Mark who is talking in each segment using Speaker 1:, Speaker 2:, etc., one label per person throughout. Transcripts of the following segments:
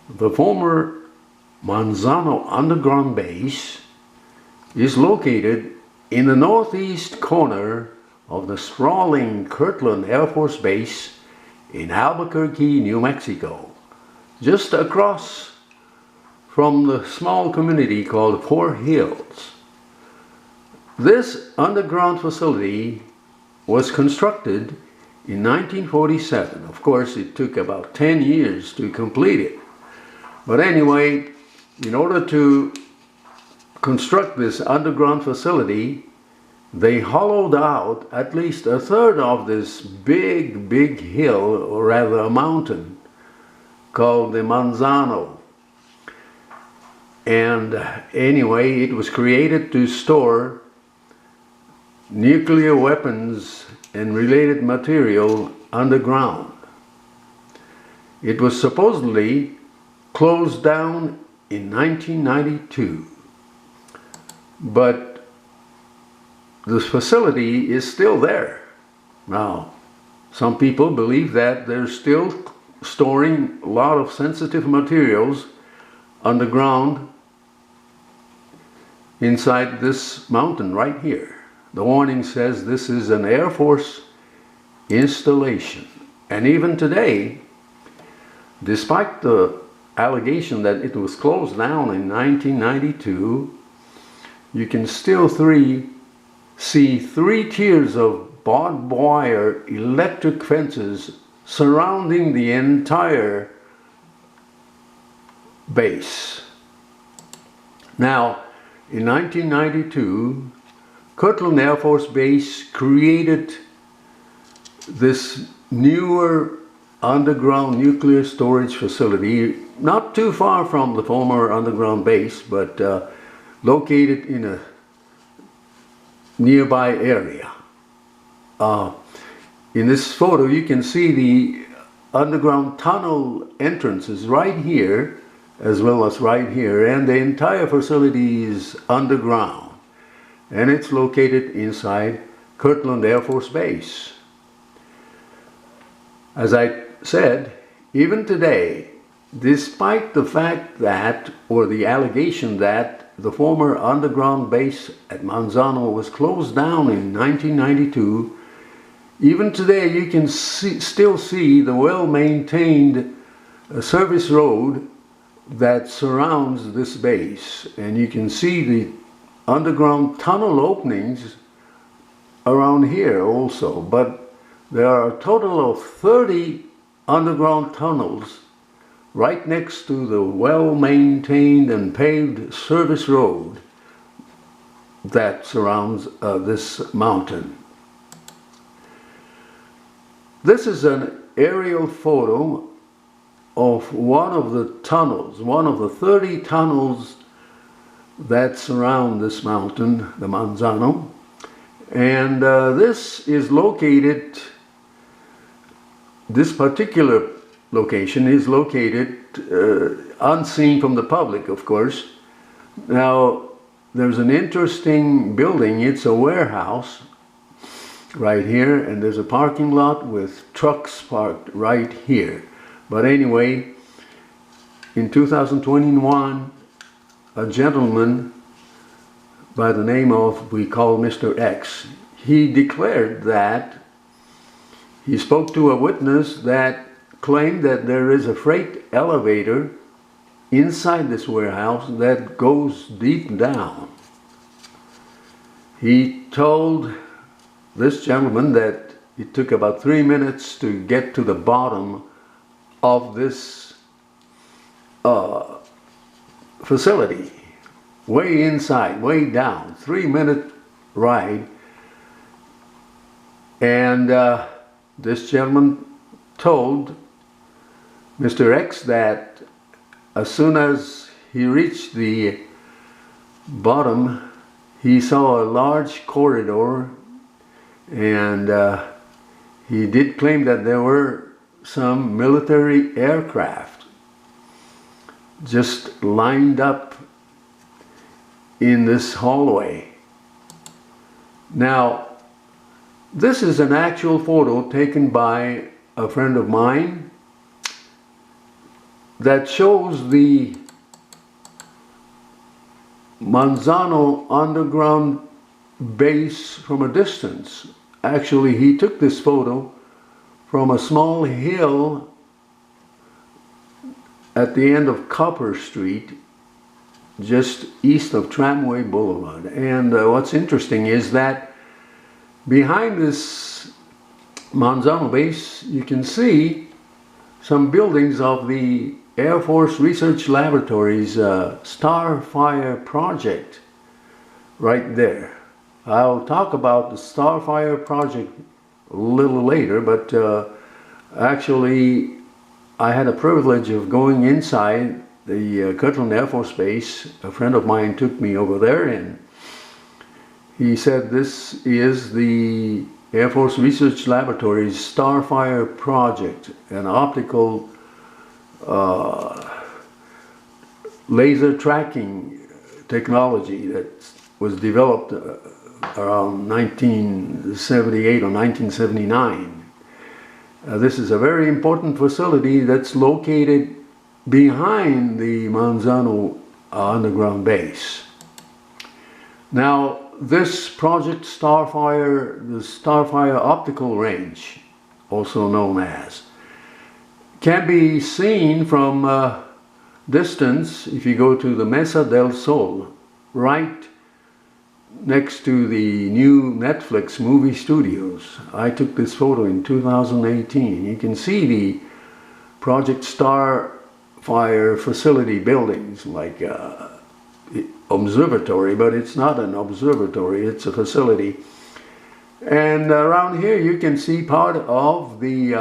Speaker 1: The former Manzano underground base is located in the northeast corner of the sprawling Kirtland Air Force Base in Albuquerque, New Mexico, just across from the small community called Fort Hills. This underground facility was constructed in 1947. Of course, it took about 10 years to complete it. But anyway, in order to construct this underground facility, they hollowed out at least a third of this big hill, or rather a mountain, called the Manzano. And anyway, it was created to store nuclear weapons and related material underground. It was supposedly closed down in 1992, but the facility is still there. Now, some people believe that they're still storing a lot of sensitive materials underground inside this mountain right here. The warning says this is an Air Force installation. And even today, despite the allegation that it was closed down in 1992, you can still see three tiers of barbed wire electric fences surrounding the entire base. Now, in 1992, Kirtland Air Force Base created this newer underground nuclear storage facility, not too far from the former underground base, but located in a nearby area. In this photo, you can see the underground tunnel entrances right here, as well as right here, and the entire facility is underground. And it's located inside Kirtland Air Force Base. As I said, even today, despite the fact that, or the allegation that, the former underground base at Manzano was closed down in 1992, even today you can still see the well-maintained service road that surrounds this base, and you can see the underground tunnel openings around here also. But there are a total of 30 underground tunnels right next to the well-maintained and paved service road that surrounds this mountain. This is an aerial photo of one of the tunnels, one of the 30 tunnels that surround this mountain, the Manzano. And this is located, this particular location is located unseen from the public, of course. Now, there's an interesting building. It's a warehouse right here, and there's a parking lot with trucks parked right here. But anyway, in 2021, a gentleman by the name of, we call Mr. X, he declared that he spoke to a witness that claimed that there is a freight elevator inside this warehouse that goes deep down. He told this gentleman that it took about 3 minutes to get to the bottom of this facility, way inside, way down, 3-minute ride. And this gentleman told Mr. X that as soon as he reached the bottom, he saw a large corridor, and he did claim that there were some military aircraft just lined up in this hallway. Now, this is an actual photo taken by a friend of mine that shows the Manzano underground base from a distance. Actually, he took this photo from a small hill at the end of Copper Street, just east of Tramway Boulevard. And what's interesting is that behind this Manzano base, you can see some buildings of the Air Force Research Laboratory's Starfire project right there. I'll talk about the Starfire project a little later, but actually I had a privilege of going inside the Kirtland Air Force Base. A friend of mine took me over there, and he said this is the Air Force Research Laboratory's Starfire project, an optical laser tracking technology that was developed around 1978 or 1979. This is a very important facility that's located behind the Manzano underground base. Now, this project Starfire, the Starfire optical range, also known as, can be seen from distance if you go to the Mesa del Sol, right next to the new Netflix movie studios. I took this photo in 2018. You can see the Project Starfire facility buildings, like observatory, but it's not an observatory, it's a facility. And around here you can see part of the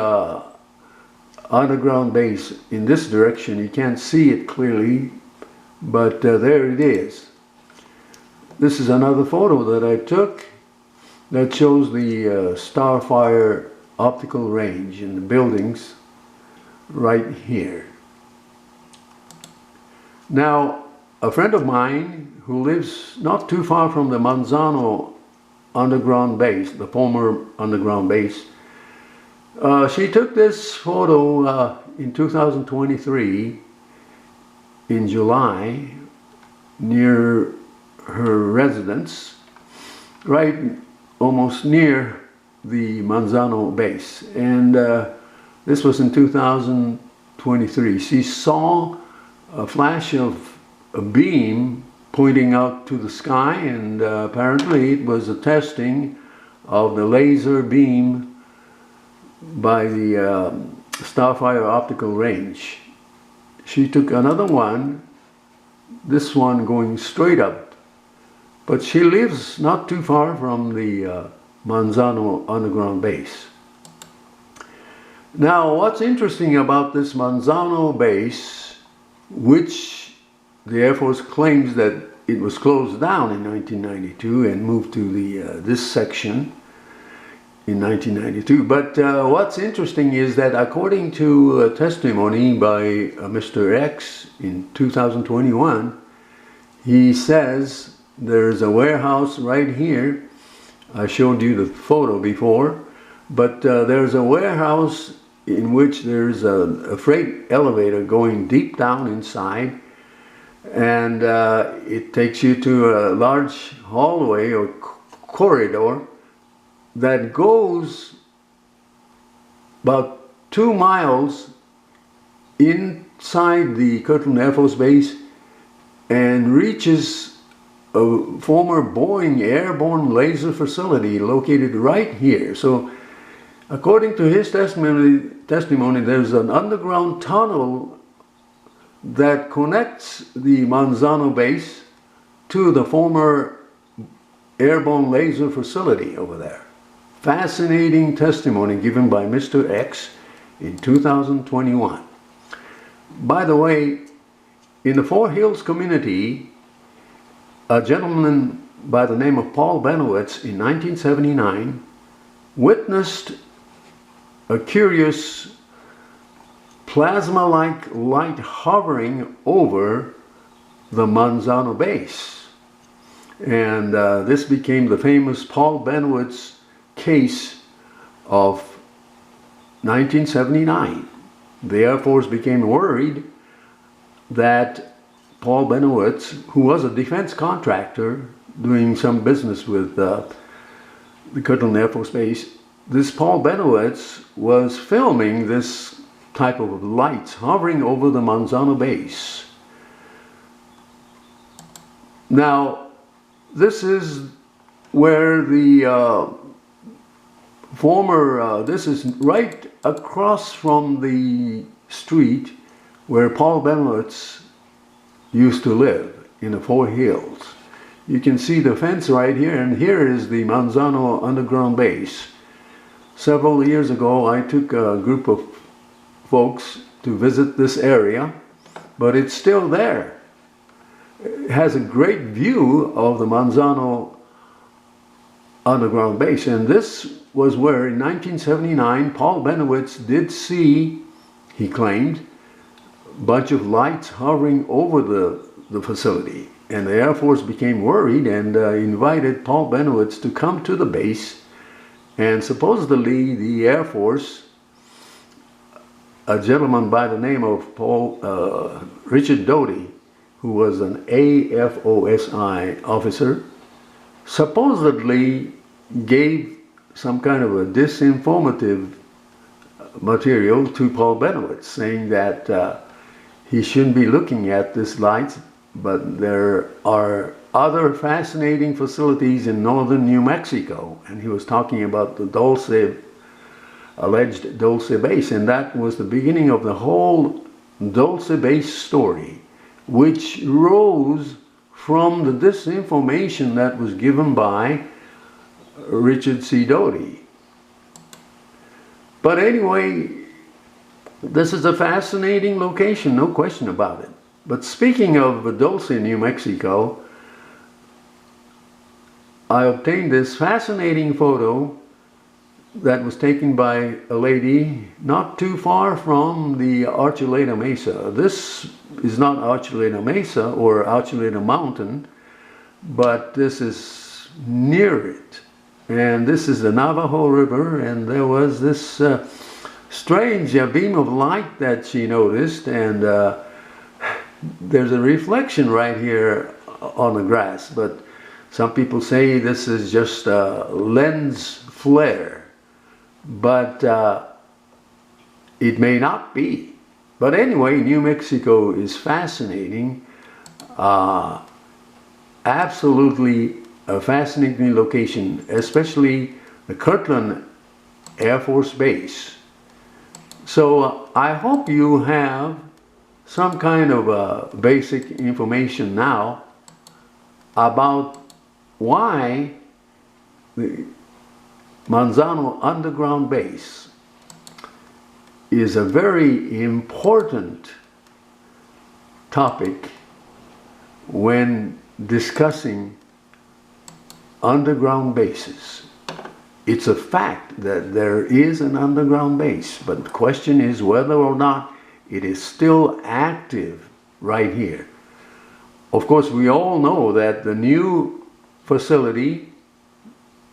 Speaker 1: underground base. In this direction you can't see it clearly, but there it is. This is another photo that I took that shows the Starfire optical range in the buildings right here. Now, a friend of mine who lives not too far from the Manzano underground base, the former underground base, she took this photo in 2023 in July near her residence, right almost near the Manzano base. And this was in 2023. She saw a flash of a beam pointing out to the sky, and apparently it was a testing of the laser beam by the Starfire optical range. She took another one, this one going straight up, but she lives not too far from the Manzano underground base. Now, what's interesting about this Manzano base, which the Air Force claims that it was closed down in 1992 and moved to the this section in 1992. But what's interesting is that according to testimony by Mr. X in 2021, he says there's a warehouse right here. I showed you the photo before, but there's a warehouse in which there's a freight elevator going deep down inside, and it takes you to a large hallway or corridor that goes about 2 miles inside the Kirtland Air Force Base and reaches a former Boeing airborne laser facility located right here. So according to his testimony, there's an underground tunnel that connects the Manzano base to the former airborne laser facility over there. Fascinating testimony given by Mr. X in 2021. By the way, in the Four Hills community, a gentleman by the name of Paul Benowitz in 1979 witnessed a curious plasma-like light hovering over the Manzano base. And this became the famous Paul Benowitz case of 1979. The Air Force became worried that Paul Benowitz, who was a defense contractor doing some business with the Kirtland Air Force Base, this Paul Benowitz was filming this type of lights hovering over the Manzano base. Now, this is where the this is right across from the street where Paul Benowitz used to live, in the Four Hills. You can see the fence right here, and here is the Manzano underground base. Several years ago, I took a group of folks to visit this area, but it's still there. It has a great view of the Manzano underground base, and this was where in 1979 Paul Benowitz did see, he claimed, a bunch of lights hovering over the facility, and the Air Force became worried and invited Paul Benowitz to come to the base. And supposedly the Air Force, a gentleman by the name of Richard Doty, who was an AFOSI officer, supposedly gave some kind of a disinformative material to Paul Benowitz, saying that he shouldn't be looking at this lights, but there are other fascinating facilities in northern New Mexico. And he was talking about the alleged Dulce base, and that was the beginning of the whole Dulce base story, which rose from the disinformation that was given by Richard C. Doty. But anyway, this is a fascinating location, no question about it. But speaking of Dulce, New Mexico, I obtained this fascinating photo that was taken by a lady not too far from the Archuleta Mesa. This is not Archuleta Mesa or Archuleta Mountain, but this is near it. And this is the Navajo River, and there was this strange beam of light that she noticed, and there's a reflection right here on the grass, but some people say this is just a lens flare, but it may not be. But anyway, New Mexico is fascinating, absolutely a fascinating location, especially the Kirtland Air Force Base. So I hope you have some kind of basic information now about why the Manzano underground base is a very important topic when discussing underground bases. It's a fact that there is an underground base, but the question is whether or not it is still active right here. Of course, we all know that the new facility,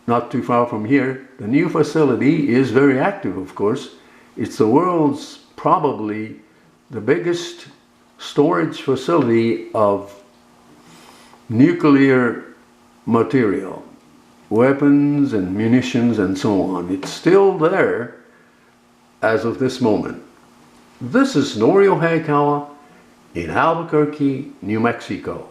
Speaker 1: not too far from here, the new facility is very active, of course. It's the world's probably the biggest storage facility of nuclear material, weapons and munitions and so on. It's still there as of this moment. This is Norio Hayakawa in Albuquerque, New Mexico.